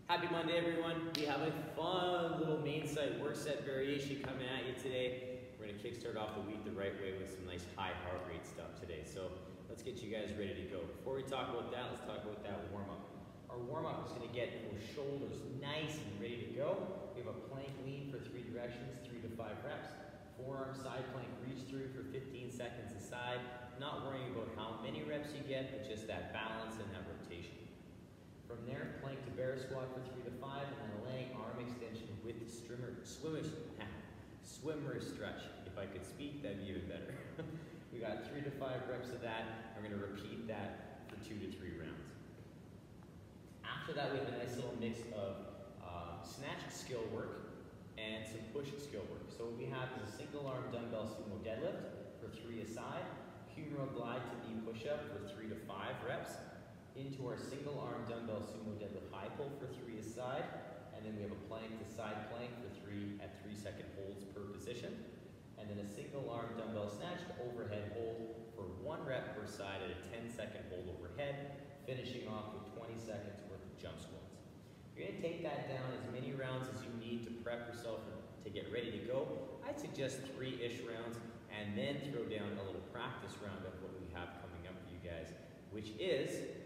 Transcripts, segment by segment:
Happy Monday, everyone. We have a fun little main site work set variation coming at you today. We're gonna kickstart off the week the right way with some nice high heart rate stuff today. So let's get you guys ready to go. Before we talk about that, let's talk about that warm-up. Our warm-up is gonna get those shoulders nice and ready to go. We have a plank lean for 3 directions, 3 to 5 reps. Forearm side plank reach through for 15 seconds a side. Not worrying about how many reps you get, but just that balance and that rotation. From there, plank to bear squat for 3 to 5, and then a laying arm extension with the swimmer stretch. If I could speak, that'd be even better. We got 3 to 5 reps of that. We're gonna repeat that for 2 to 3 rounds. After that, we have a nice little mix of snatch skill work and some push skill work. So what we have is a single arm dumbbell sumo deadlift for 3 a side, Humeral Glide to knee push-up for 3 to 5 reps, into our single arm dumbbell sumo deadlift high pull for 3 a side, and then we have a plank to side plank for 3 at 3-second holds per position, and then a single arm dumbbell snatch to overhead hold for 1 rep per side at a 10-second hold overhead, finishing off with 20 seconds worth of jump squats. You're gonna take that down as many rounds as you need to prep yourself to get ready to go. I'd suggest 3-ish rounds, and then throw down a little practice round of what we have coming up for you guys, which is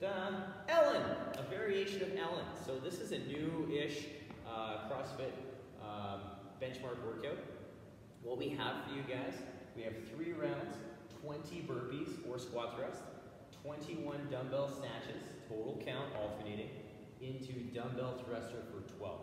Ellen, a variation of Ellen. So this is a new-ish CrossFit benchmark workout. What we have for you guys, we have 3 rounds, 20 burpees or squat thrust, 21 dumbbell snatches, total count alternating, into dumbbell thruster for 12.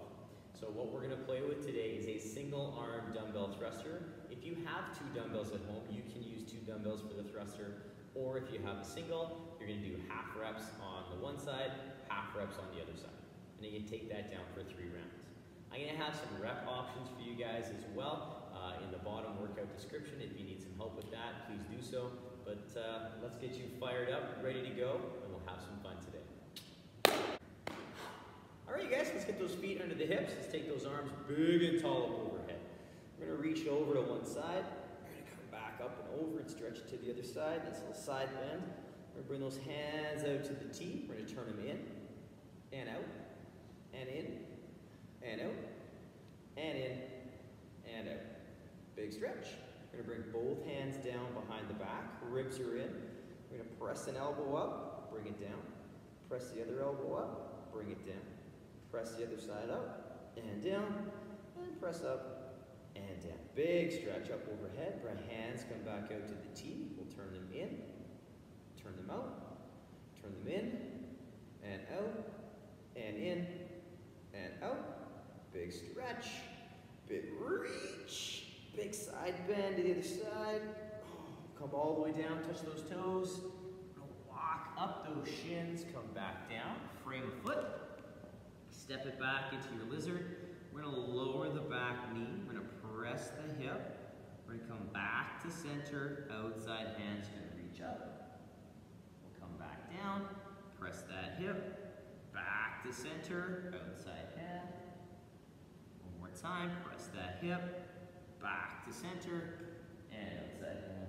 So what we're gonna play with today is a single arm dumbbell thruster. If you have 2 dumbbells at home, you can use 2 dumbbells for the thruster. Or if you have a single, you're gonna do half reps on the one side, half reps on the other side. And you can take that down for 3 rounds. I'm gonna have some rep options for you guys as well in the bottom workout description. If you need some help with that, please do so. But let's get you fired up, ready to go, and we'll have some fun today. All right, you guys, let's get those feet under the hips. Let's take those arms big and tall up overhead. We're gonna reach over to one side. Back up and over and stretch it to the other side. Nice little side bend. We're gonna bring those hands out to the T. We're gonna turn them in and out and in and out and in and out. Big stretch. We're gonna bring both hands down behind the back. Ribs are in. We're gonna press an elbow up, bring it down. Press the other elbow up, bring it down. Press the other side up and down and press up and down. Big stretch up overhead. Bring hands come back out to the T. We'll turn them in, turn them out, turn them in, and out, and in, and out. Big stretch, big reach, big side bend to the other side. Oh, come all the way down, touch those toes. Walk up those shins, come back down, frame a foot, step it back into your lizard. We're gonna lower the back knee. We're gonna press the hip. We're gonna come back to center. Outside hand's gonna reach up. We'll come back down. Press that hip. Back to center. Outside hand. One more time. Press that hip. Back to center. And outside hand.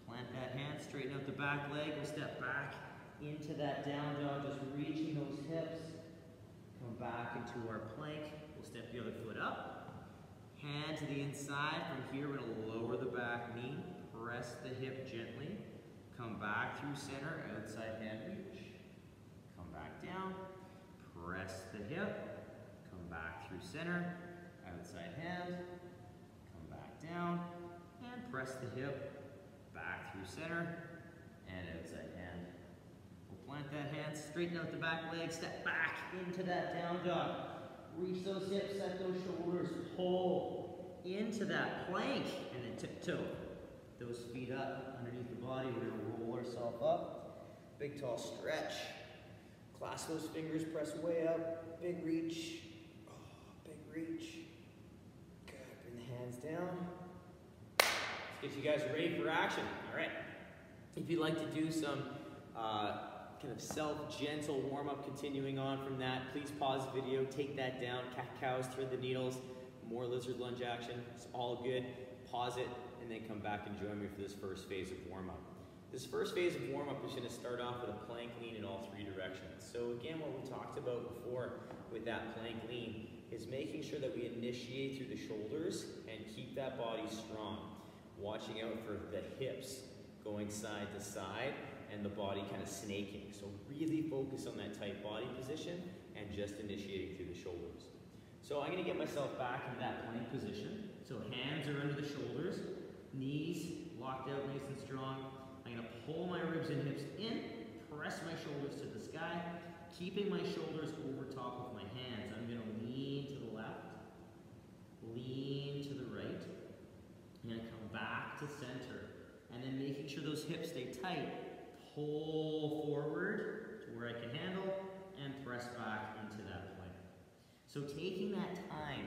Plant that hand. Straighten out the back leg. We'll step back into that down dog. Just reaching those hips. Come back into our plank. We'll step the other foot up. Hand to the inside. From here, we're gonna lower the back knee. Press the hip gently. Come back through center. Outside hand reach. Come back down. Press the hip. Come back through center. Outside hand. Come back down. And press the hip. Back through center. And outside hand. Plant that hand, straighten out the back leg, step back into that down dog. Reach those hips, set those shoulders, pull into that plank, and then tiptoe. Those feet up underneath the body. We're gonna roll ourselves up. Big tall stretch. Clasp those fingers, press way up. Big reach. Oh, big reach. Good. Bring the hands down. Let's get you guys ready for action. All right. If you'd like to do some kind of self-gentle warm-up continuing on from that, please pause the video, take that down, cat-cows, thread the needles, more lizard lunge action, it's all good. Pause it, and then come back and join me for this first phase of warm-up. This first phase of warm-up is going to start off with a plank lean in all three directions. So again, what we talked about before with that plank lean is making sure that we initiate through the shoulders and keep that body strong. Watching out for the hips going side to side and the body kind of snaking. So really focus on that tight body position and just initiating through the shoulders. So I'm going to get myself back into that plank position. So hands are under the shoulders, knees locked out nice and strong. I'm going to pull my ribs and hips in, press my shoulders to the sky, keeping my shoulders over top of my hands. I'm going to lean to the left, lean to the right. I'm going to come back to center, and then making sure those hips stay tight. Pull forward to where I can handle, and press back into that plank. So taking that time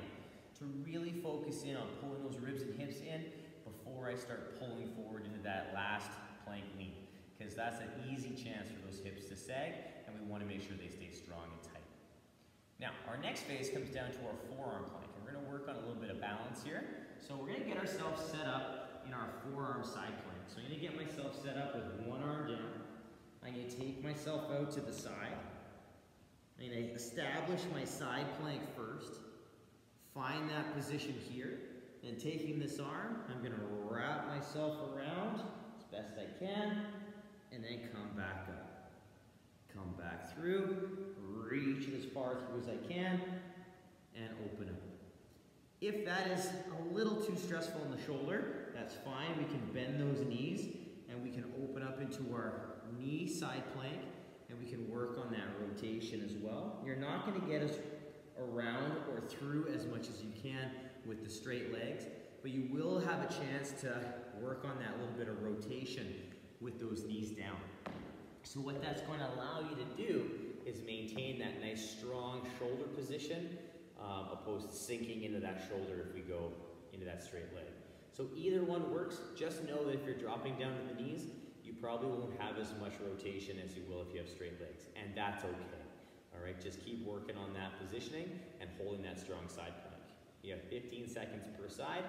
to really focus in on pulling those ribs and hips in before I start pulling forward into that last plank lean, because that's an easy chance for those hips to sag, and we want to make sure they stay strong and tight. Now, our next phase comes down to our forearm plank, and we're going to work on a little bit of balance here. So we're going to get ourselves set up in our forearm side plank. So I'm going to get myself set up with one arm down. I'm going to take myself out to the side. I'm going to establish my side plank first. Find that position here. Then taking this arm, I'm going to wrap myself around as best I can, and then come back up. Come back through, reach it as far through as I can, and open up. If that is a little too stressful on the shoulder, that's fine. We can bend those knees, and we can open up into our knee side plank, and we can work on that rotation as well. You're not going to get us around or through as much as you can with the straight legs, but you will have a chance to work on that little bit of rotation with those knees down. So what that's going to allow you to do is maintain that nice strong shoulder position, opposed to sinking into that shoulder if we go into that straight leg. So either one works. Just know that if you're dropping down to the knees, you probably won't have as much rotation as you will if you have straight legs, and that's okay. All right, just keep working on that positioning and holding that strong side plank. You have 15 seconds per side.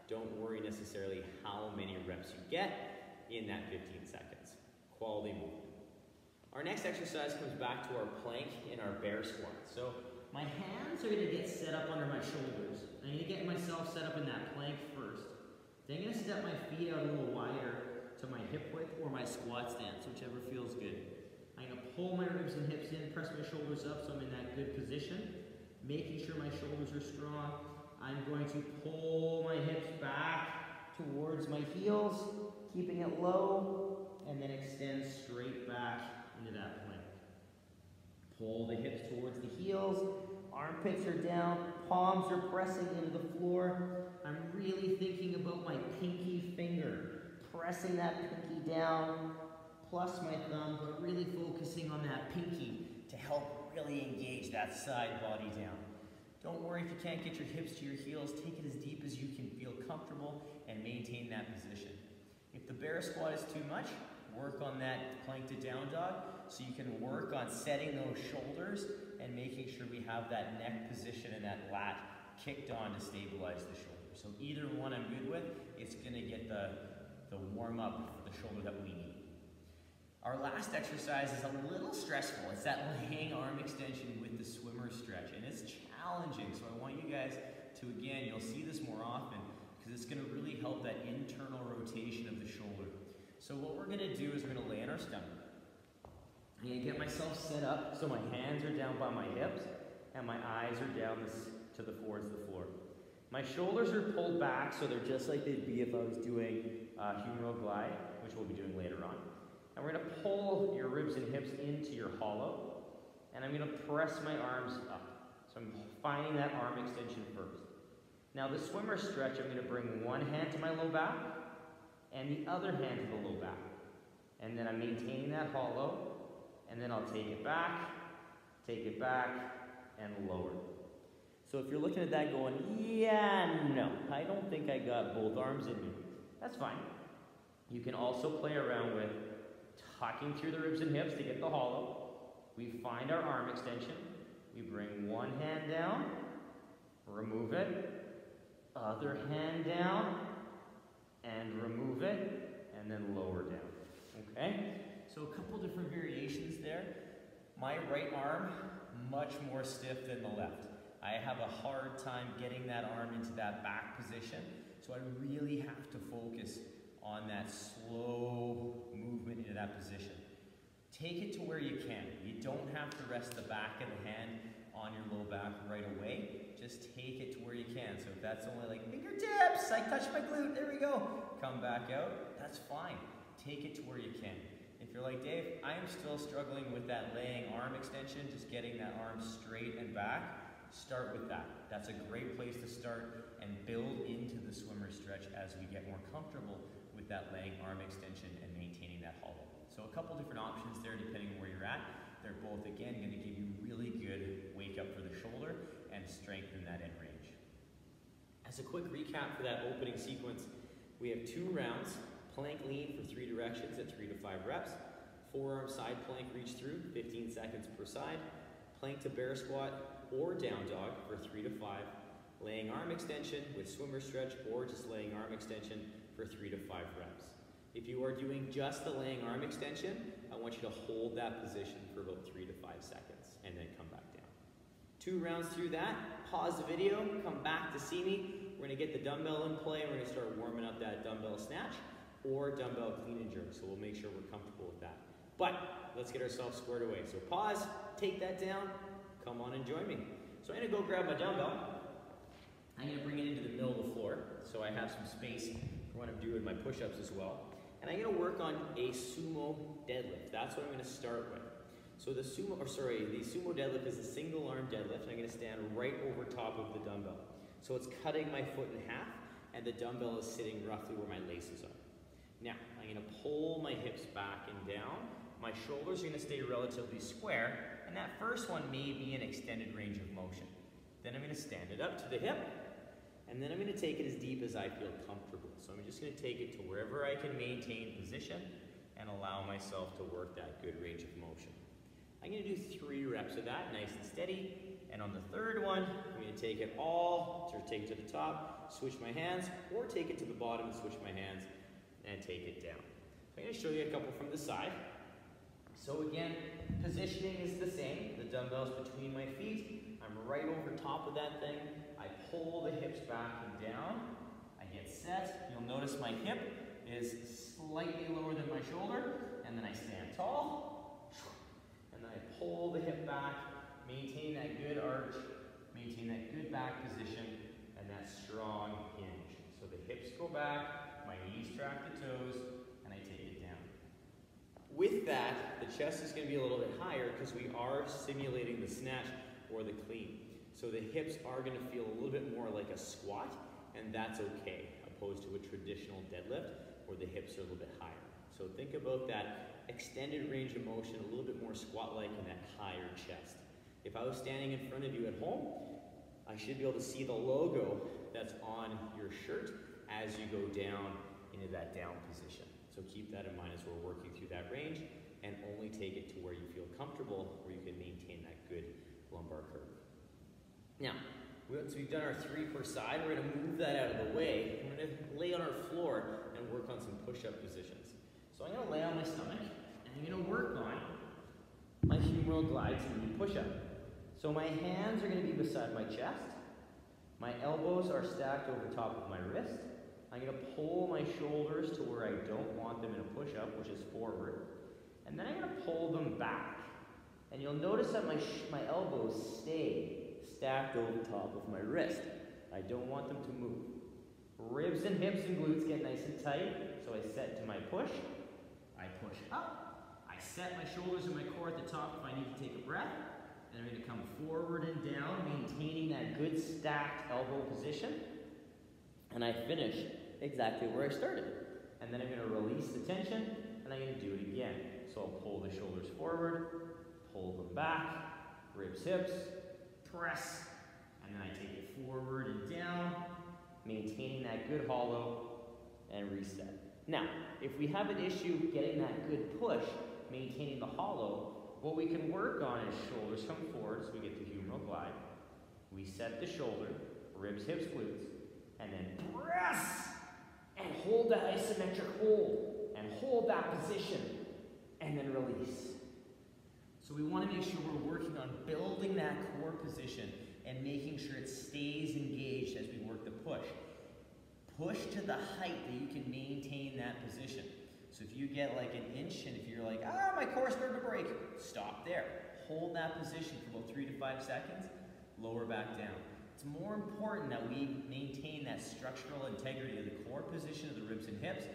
Don't worry necessarily how many reps you get in that 15 seconds. Quality movement. Our next exercise comes back to our plank in our bear squat. So my hands are going to get set up under my shoulders. I'm going to get myself set up in that plank first. Then I'm going to step my feet out a little wider to my hip width or my squat stance, whichever feels good. I'm going to pull my ribs and hips in, press my shoulders up so I'm in that good position, making sure my shoulders are strong. I'm going to pull my hips back towards my heels, keeping it low, and then extend straight back into that plank. Pull the hips towards the heels, armpits are down, palms are pressing into the floor. I'm really thinking about my pinky finger, pressing that pinky down, plus my thumb, but really focusing on that pinky to help really engage that side body down. Don't worry if you can't get your hips to your heels. Take it as deep as you can feel comfortable and maintain that position. If the bear squat is too much, work on that plank to down dog so you can work on setting those shoulders and making sure we have that neck position and that lat kicked on to stabilize the shoulder. So either one I'm good with, it's going to get the warm up for the shoulder that we need. Our last exercise is a little stressful. It's that laying arm extension with the swimmer stretch, and it's challenging. So I want you guys to, again, you'll see this more often because it's going to really help that internal rotation of the shoulder. So what we're going to do is we're going to lay on our stomach. I'm going to get myself set up so my hands are down by my hips and my eyes are down towards the floor. My shoulders are pulled back so they're just like they'd be if I was doing Humeral Glide, which we'll be doing later on. And we're going to pull your ribs and hips into your hollow, and I'm going to press my arms up. So I'm finding that arm extension first. Now the swimmer stretch, I'm going to bring one hand to my low back, and the other hand to the low back. And then I'm maintaining that hollow, and then I'll take it back, and lower. So if you're looking at that going, yeah, no, I don't think I got both arms in me. That's fine. You can also play around with tucking through the ribs and hips to get the hollow. We find our arm extension. We bring one hand down, remove it, other hand down, and remove it, and then lower down. Okay, so a couple different variations there. My right arm, much more stiff than the left. I have a hard time getting that arm into that back position, so I really have to focus on that slow movement into that position. Take it to where you can. You don't have to rest the back of the hand on your low back right away. Just take it to where you can. So if that's only like fingertips, I touched my glute, there we go. Come back out, that's fine. Take it to where you can. If you're like, Dave, I am still struggling with that laying arm extension, just getting that arm straight and back, start with that. That's a great place to start and build into the swimmer stretch as we get more comfortable with that laying arm extension and maintaining that hollow. So a couple different options there depending on where you're at. They're both, again, going to give you really good wake up for the shoulder and strengthen that end range. As a quick recap for that opening sequence, we have 2 rounds. Plank lean for 3 directions at 3 to 5 reps. Forearm side plank reach through, 15 seconds per side. Plank to bear squat or down dog for 3 to 5. Laying arm extension with swimmer stretch or just laying arm extension for 3 to 5 reps. If you are doing just the laying arm extension, I want you to hold that position for about 3 to 5 seconds and then come back down. 2 rounds through that, pause the video, come back to see me. We're gonna get the dumbbell in play. We're gonna start warming up that dumbbell snatch or dumbbell clean and jerk, so we'll make sure we're comfortable with that. But let's get ourselves squared away. So pause, take that down, come on and join me. So I'm gonna go grab my dumbbell. I'm gonna bring it into the middle of the floor, so I have some space for when I'm doing my push-ups as well. And I'm gonna work on a sumo deadlift. That's what I'm gonna start with. So the sumo deadlift is a single arm deadlift. I'm gonna stand right over top of the dumbbell. So it's cutting my foot in half, and the dumbbell is sitting roughly where my laces are. Now, I'm gonna pull my hips back and down. My shoulders are gonna stay relatively square, and that first one may be an extended range of motion. Then I'm gonna stand it up to the hip, and then I'm gonna take it as deep as I feel comfortable. So I'm just gonna take it to wherever I can maintain position and allow myself to work that good range of motion. I'm gonna do 3 reps of that, nice and steady. And on the third one, I'm gonna take it all, or take it to the top, switch my hands, or take it to the bottom and switch my hands, and take it down. So I'm going to show you a couple from the side. So again, positioning is the same. The dumbbell's between my feet. I'm right over top of that thing. I pull the hips back and down. I get set. You'll notice my hip is slightly lower than my shoulder. And then I stand tall. And then I pull the hip back, maintain that good arch, maintain that good back position, and that strong hinge. So the hips go back, my knees track the toes, and I take it down. With that, the chest is going to be a little bit higher because we are simulating the snatch or the clean. So the hips are going to feel a little bit more like a squat, and that's okay, opposed to a traditional deadlift where the hips are a little bit higher. So think about that extended range of motion, a little bit more squat-like, and that higher chest. If I was standing in front of you at home, I should be able to see the logo that's on your shirt as you go down into that down position. So keep that in mind as we're working through that range, and only take it to where you feel comfortable, where you can maintain that good lumbar curve. Now, so we've done our 3 per side. We're gonna move that out of the way. We're gonna lay on our floor and work on some push-up positions. So I'm gonna lay on my stomach, and I'm gonna work on my Humeral Glide to knee push-up. So my hands are gonna be beside my chest. My elbows are stacked over top of my wrist. I'm going to pull my shoulders to where I don't want them in a push-up, which is forward. And then I'm going to pull them back. And you'll notice that my elbows stay stacked over top of my wrist. I don't want them to move. Ribs and hips and glutes get nice and tight. So I set to my push. I push up. I set my shoulders and my core at the top if I need to take a breath. And I'm going to come forward and down, maintaining that good stacked elbow position. And I finish exactly where I started. And then I'm going to release the tension, and I'm going to do it again. So I'll pull the shoulders forward, pull them back, ribs, hips, press, and then I take it forward and down, maintaining that good hollow, and reset. Now, if we have an issue getting that good push, maintaining the hollow, what we can work on is shoulders come forward, so we get the Humeral Glide. We set the shoulder, ribs, hips, glutes, and then press, and hold that isometric hold, and and hold that position, and then release. So we want to make sure we're working on building that core position and making sure it stays engaged as we work the push. Push to the height that you can maintain that position. So if you get like an inch and if you're like, my core's starting to break, stop there. Hold that position for about 3 to 5 seconds, lower back down. It's more important that we maintain that structural integrity of the core position of the ribs and hips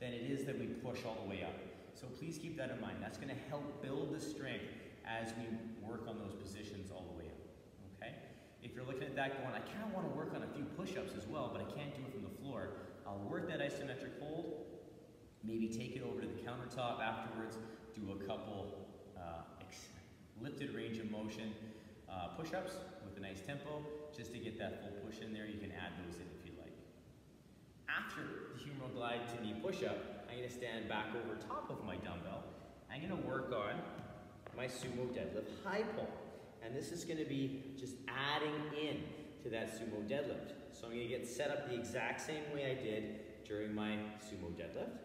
than it is that we push all the way up. So please keep that in mind. That's going to help build the strength as we work on those positions all the way up, okay? If you're looking at that going, I kind of want to work on a few push-ups as well, but I can't do it from the floor, I'll work that isometric hold, maybe take it over to the countertop afterwards, do a couple lifted range of motion push-ups with a nice tempo, just to get that full push in there. You can add those in if you like. After the Humeral Glide to knee push-up, I'm going to stand back over top of my dumbbell. I'm going to work on my Sumo Deadlift high pull. And this is going to be just adding in to that Sumo Deadlift. So I'm going to get set up the exact same way I did during my Sumo Deadlift.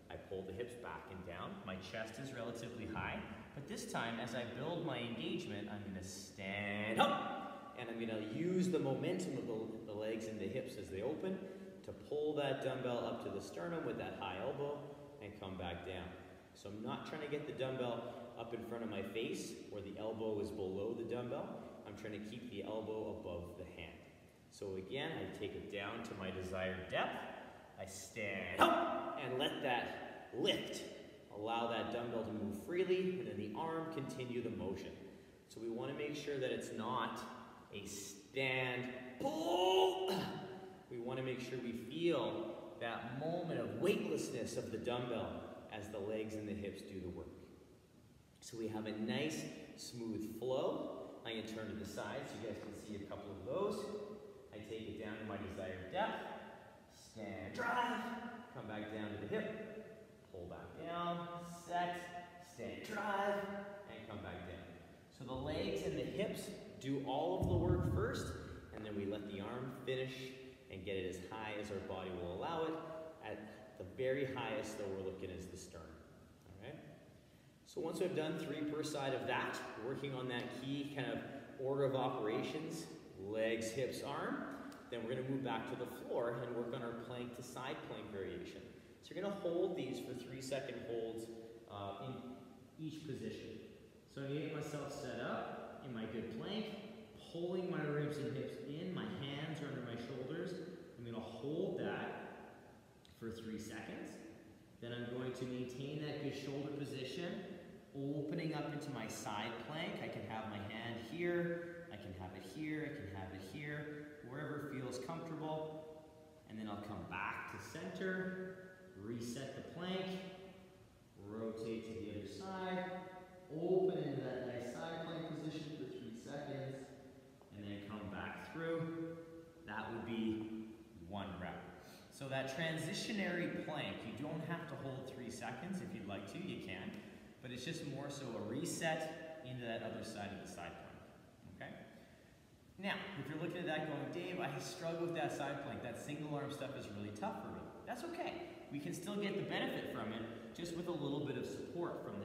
I pull the hips back and down. My chest is relatively high. But this time, as I build my engagement, I'm going to stand up. And I'm going to use the momentum of the legs and the hips as they open to pull that dumbbell up to the sternum with that high elbow and come back down. So I'm not trying to get the dumbbell up in front of my face where the elbow is below the dumbbell. I'm trying to keep the elbow above the hand. So again, I take it down to my desired depth. I stand up and let that lift. Allow that dumbbell to move freely, and then the arm continue the motion. So we want to make sure that it's not a stand, pull. We want to make sure we feel that moment of weightlessness of the dumbbell as the legs and the hips do the work. So we have a nice, smooth flow. I'm going to turn to the side so you guys can see a couple of those. I take it down to my desired depth. Stand, drive. Come back down to the hip. Pull back down. Set. Stand, drive. And come back down. So the legs and the hips do all of the work first, and then we let the arm finish and get it as high as our body will allow it. At the very highest, though, we're looking as the sternum. All right? So once we've done 3 per side of that, working on that key kind of order of operations, legs, hips, arm, then we're going to move back to the floor and work on our plank to side plank variation. So you're going to hold these for 3-second holds in each position. So I'm going to get myself set up in my good plank, pulling my ribs and hips in, my hands are under my shoulders. I'm going to hold that for 3 seconds. Then I'm going to maintain that good shoulder position, opening up into my side plank. I can have my hand here, I can have it here, I can have it here, wherever feels comfortable. And then I'll come back to center, reset the plank, rotate to the other side, open into that nice side plank position for 3 seconds, and then come back through. That would be 1 rep. So that transitionary plank, you don't have to hold 3 seconds. If you'd like to, you can. But it's just more so a reset into that other side of the side plank. Okay? Now, if you're looking at that going, Dave, I struggle with that side plank. That single arm stuff is really tough for me. That's okay. We can still get the benefit from it, just with a little bit of support from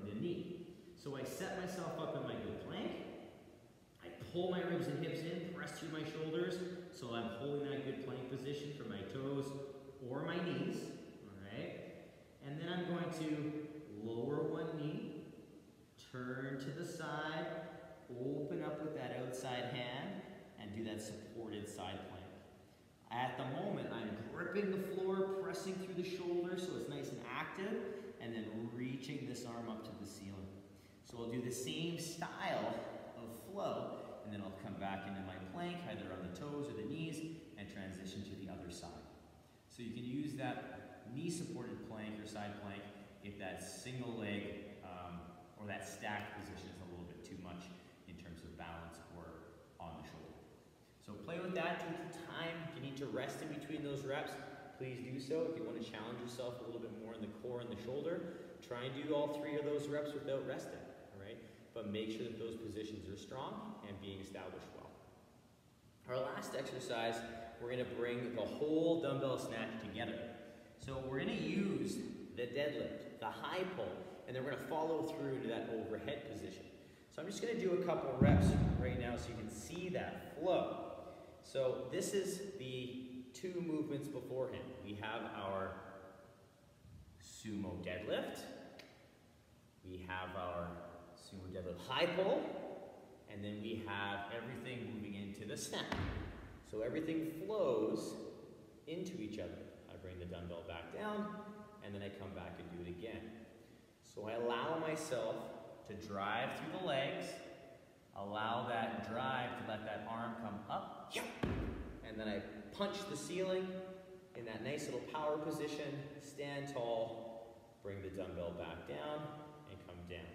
the knee. So I set myself up in my good plank. I pull my ribs and hips in, press through my shoulders, so I'm holding that good plank position for my toes or my knees, all right? And then I'm going to lower one knee, turn to the side, open up with that outside hand, and do that supported side plank. At the moment, I'm gripping the floor, pressing through the shoulders so it's nice and active, and then reaching this arm up to the ceiling. So I'll do the same style of flow, and then I'll come back into my plank, either on the toes or the knees, and transition to the other side. So you can use that knee-supported plank or side plank if that single leg or that stacked position is a little bit too much in terms of balance or on the shoulder. So play with that, take the time. If you need to rest in between those reps, please do so. If you want to challenge yourself a little bit more in the core and the shoulder, try and do all 3 of those reps without resting, all right? But make sure that those positions are strong and being established well. Our last exercise, we're going to bring the whole dumbbell snatch together. So we're going to use the deadlift, the high pull, and then we're gonna follow through to that overhead position. So I'm just gonna do a couple reps right now so you can see that flow. So this is the 2 movements beforehand. We have our sumo deadlift, we have our sumo deadlift high pull, and then we have everything moving into the snap. So everything flows into each other. I bring the dumbbell back down, and then I come back and do it again. So I allow myself to drive through the legs, allow that drive to let that arm come up, and then I punch the ceiling in that nice little power position, stand tall, bring the dumbbell back down, and come down.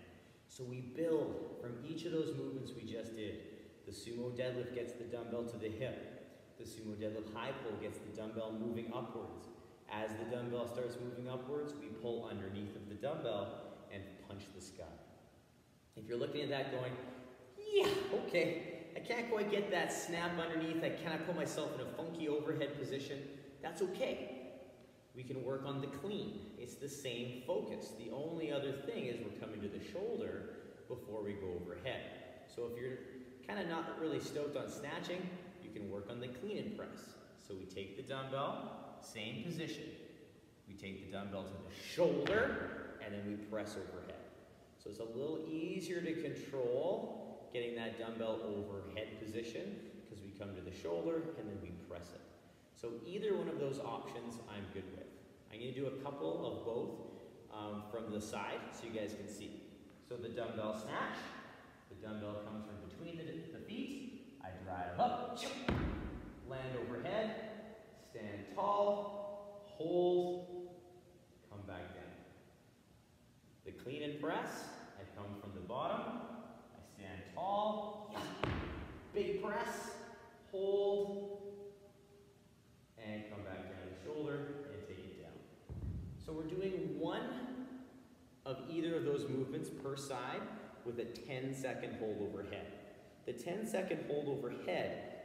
So we build from each of those movements we just did. The sumo deadlift gets the dumbbell to the hip. The sumo deadlift high pull gets the dumbbell moving upwards. As the dumbbell starts moving upwards, we pull underneath of the dumbbell and punch the sky. If you're looking at that going, yeah, okay, I can't quite get that snap underneath, I cannot put myself in a funky overhead position, that's okay. We can work on the clean. It's the same focus. The only other thing is we're coming to the shoulder before we go overhead. So if you're kind of not really stoked on snatching, you can work on the clean and press. So we take the dumbbell, same position. We take the dumbbell to the shoulder, and then we press overhead. So it's a little easier to control getting that dumbbell overhead position because we come to the shoulder and then we press it. So either one of those options I'm good with. I'm going to do a couple of both from the side so you guys can see. So the dumbbell snatch, the dumbbell comes from between the feet, I drive up, land overhead, stand tall, hold, come back down. The clean and press, I come from the bottom, I stand tall, big press, hold, and come back down to the shoulder and take it down. So we're doing one of either of those movements per side with a 10-second hold overhead. The 10-second hold overhead,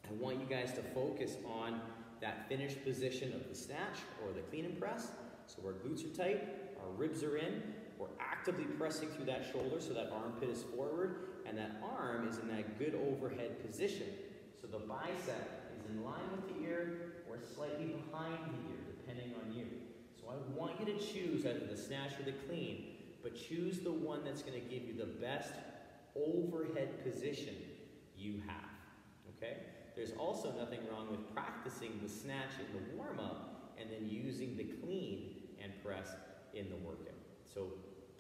I want you guys to focus on that finished position of the snatch or the clean and press. So our glutes are tight, our ribs are in, we're actively pressing through that shoulder so that armpit is forward, and that arm is in that good overhead position. So the bicep is in line with the ear or slightly behind the ear, depending on you. So I want you to choose either the snatch or the clean, but choose the one that's going to give you the best overhead position you have, okay? There's also nothing wrong with practicing the snatch in the warm-up and then using the clean and press in the workout. So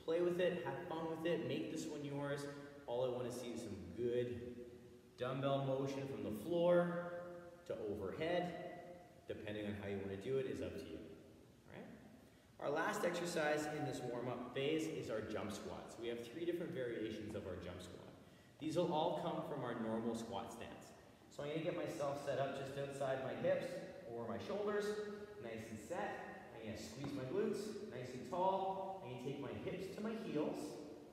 play with it, have fun with it, make this one yours. All I want to see is some good dumbbell motion from the floor to overhead. Depending on how you want to do it is up to you. All right? Our last exercise in this warm-up phase is our jump squats. We have 3 different variations of our jump squat. These will all come from our normal squat stance. So I'm going to get myself set up just outside my hips or my shoulders, nice and set. I'm going to squeeze my glutes, nice and tall. I'm going to take my hips to my heels,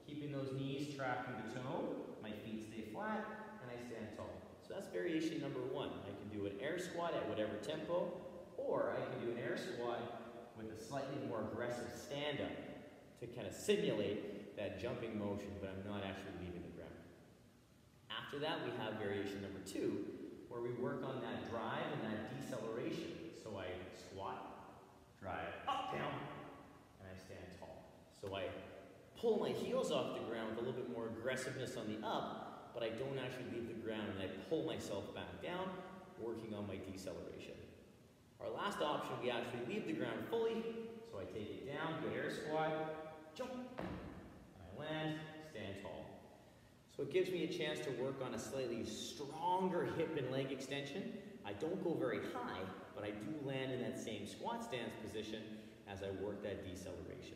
keeping those knees tracking the toe. My feet stay flat, and I stand tall. So that's variation number 1. I can do an air squat at whatever tempo, or I can do an air squat with a slightly more aggressive stand-up to kind of simulate that jumping motion, but I'm not actually leaving the ground. After that, we have variation number 2, where we work on that drive and that deceleration. So I squat, drive up, down, and I stand tall. So I pull my heels off the ground with a little bit more aggressiveness on the up, but I don't actually leave the ground, and I pull myself back down, working on my deceleration. Our last option, we actually leave the ground fully, so I take it down, good air squat, jump, I land, stand tall. So it gives me a chance to work on a slightly stronger hip and leg extension. I don't go very high, but I do land in that same squat stance position as I work that deceleration.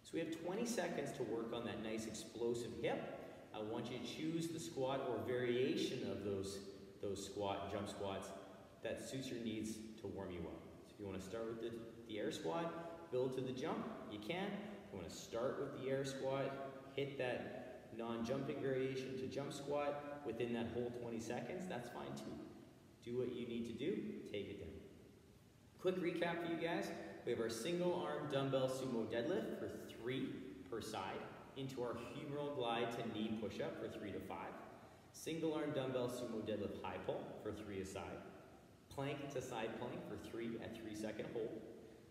So we have 20 seconds to work on that nice explosive hip. I want you to choose the squat or variation of those jump squats that suits your needs to warm you up. So if you want to start with the air squat, build to the jump, you can. If you want to start with the air squat, hit that non-jumping variation to jump squat within that whole 20 seconds, that's fine too. Do what you need to do, take it down. Quick recap for you guys. We have our single arm dumbbell sumo deadlift for 3 per side, into our humeral glide to knee push-up for 3 to 5, single arm dumbbell sumo deadlift high pull for 3 a side, plank to side plank for 3 at 3-second hold,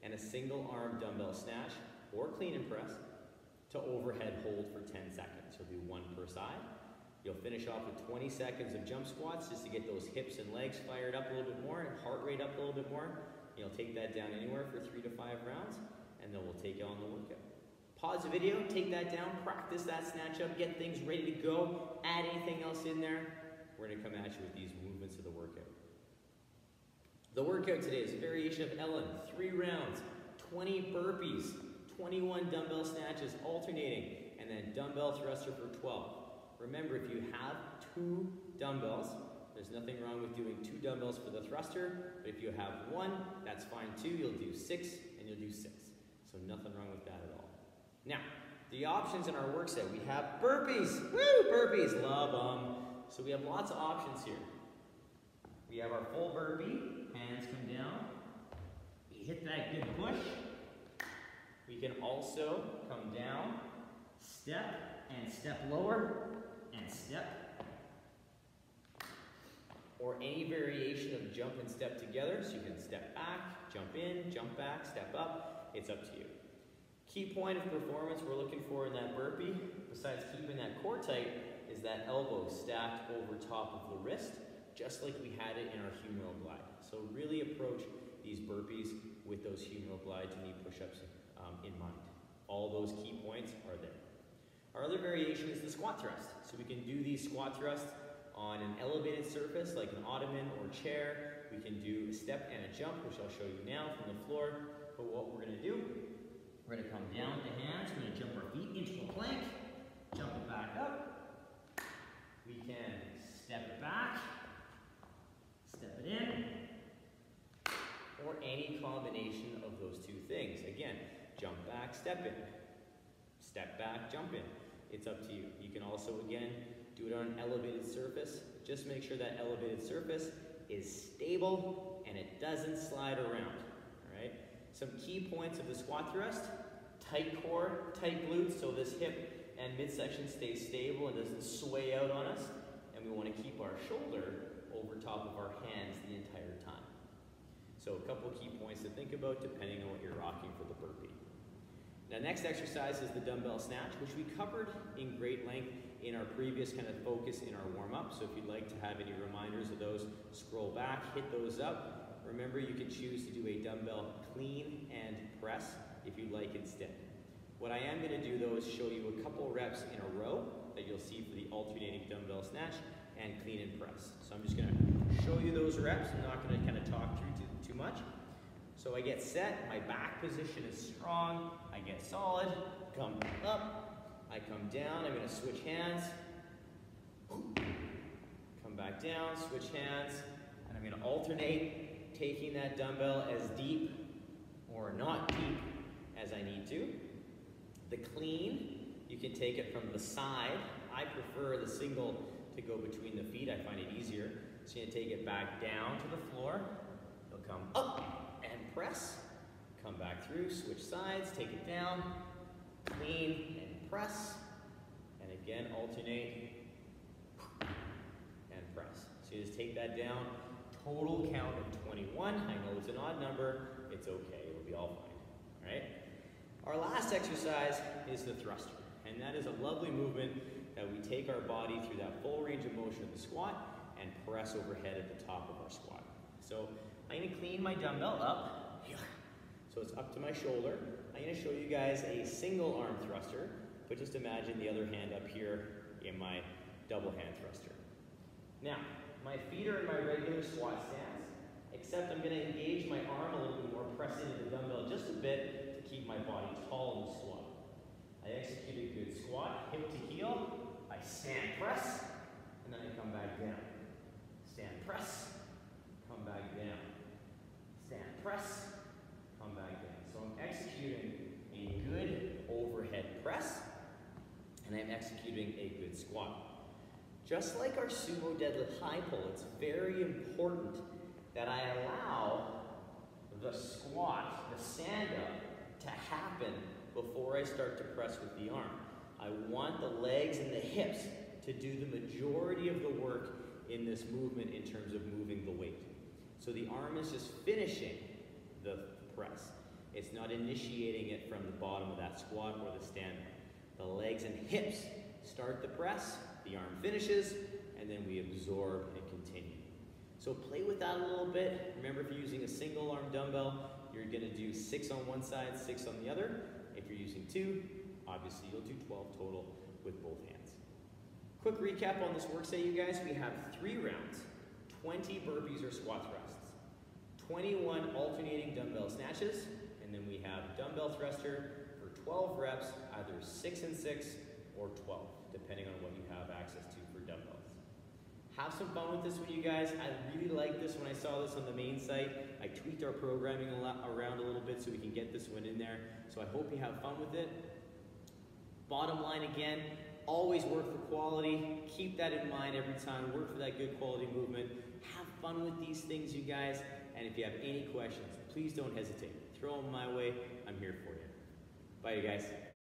and a single arm dumbbell snatch or clean and press to overhead hold for 10 seconds. You'll do 1 per side. You'll finish off with 20 seconds of jump squats just to get those hips and legs fired up a little bit more and heart rate up a little bit more. You'll take that down anywhere for 3 to 5 rounds, and then we'll take you on the workout. Pause the video, take that down, practice that snatch up, get things ready to go, add anything else in there. We're gonna come at you with these movements of the workout. The workout today is a variation of Ellen, 3 rounds, 20 burpees, 21 dumbbell snatches alternating, and then dumbbell thruster for 12. Remember, if you have 2 dumbbells, there's nothing wrong with doing 2 dumbbells for the thruster, but if you have 1, that's fine too. You'll do 6 and you'll do 6. So nothing wrong with that at all. Now, the options in our work set, we have burpees. Woo, burpees, love them. So we have lots of options here. We have our full burpee, hands come down. We hit that good push. We can also come down, step, and step lower, and step. Or any variation of jump and step together, so you can step back, jump in, jump back, step up. It's up to you. Key point of performance we're looking for in that burpee, besides keeping that core tight, is that elbow stacked over top of the wrist, just like we had it in our humeral glide. So really approach these burpees with those humeral glide to knee push-ups in mind. All those key points are there. Our other variation is the squat thrust. So we can do these squat thrusts on an elevated surface like an ottoman or chair. We can do a step and a jump, which I'll show you now from the floor. But what we're gonna do, we're gonna come down with the hands, we're gonna jump our feet into a plank, jump it back up. We can step it back, step it in, or any combination of those 2 things. Again, jump back, step in, step back, jump in. It's up to you. You can also, again, do it on an elevated surface. Just make sure that elevated surface is stable and it doesn't slide around, all right? Some key points of the squat thrust: tight core, tight glutes, so this hip and midsection stays stable and doesn't sway out on us. And we want to keep our shoulder over top of our hands the entire time. So a couple key points to think about depending on what you're rocking for the burpee. Now, next exercise is the dumbbell snatch, which we covered in great length in our previous kind of focus in our warm-up. So if you'd like to have any reminders of those, scroll back, hit those up. Remember, you can choose to do a dumbbell clean and press if you'd like instead. What I am going to do, though, is show you a couple reps in a row that you'll see for the alternating dumbbell snatch and clean and press. So I'm just going to show you those reps. I'm not going to kind of talk through too much. So I get set, my back position is strong, I get solid, come up, I come down, I'm gonna switch hands, come back down, switch hands, and I'm gonna alternate taking that dumbbell as deep or not deep as I need to. The clean, you can take it from the side. I prefer the single to go between the feet, I find it easier. So you're gonna take it back down to the floor, you'll come up, and press, come back through, switch sides, take it down, clean and press, and again alternate and press. So you just take that down, total count of 21. I know it's an odd number, it's okay, it'll be all fine, all right? Our last exercise is the thruster, and that is a lovely movement that we take our body through that full range of motion of the squat and press overhead at the top of our squat. So I'm going to clean my dumbbell up, so it's up to my shoulder. I'm going to show you guys a single arm thruster, but just imagine the other hand up here in my double hand thruster. Now, my feet are in my regular squat stance, except I'm going to engage my arm a little bit more, press into the dumbbell just a bit to keep my body tall in the squat. I execute a good squat, hip to heel, I stand press, and then I come back down. Stand press, come back down. Stand press, come back down. So I'm executing a good overhead press, and I'm executing a good squat. Just like our sumo deadlift high pull, it's very important that I allow the squat, the stand up, to happen before I start to press with the arm. I want the legs and the hips to do the majority of the work in this movement in terms of moving the weight. So the arm is just finishing the press. It's not initiating it from the bottom of that squat or the stand up. The legs and hips start the press, the arm finishes, and then we absorb and continue. So play with that a little bit. Remember, if you're using a single arm dumbbell, you're gonna do 6 on one side, 6 on the other. If you're using 2, obviously you'll do 12 total with both hands. Quick recap on this work set, you guys. We have 3 rounds, 20 burpees or squat thrusts, 21 alternating dumbbell snatches, and then we have dumbbell thruster for 12 reps, either 6 and 6 or 12, depending on what you have access to for dumbbells. Have some fun with this one, you guys. I really like this when I saw this on the main site. I tweaked our programming around a little bit so we can get this one in there. So I hope you have fun with it. Bottom line again, always work for quality. Keep that in mind every time. Work for that good quality movement. Have fun with these things, you guys. And if you have any questions, please don't hesitate. Throw them my way. I'm here for you. Bye, you guys.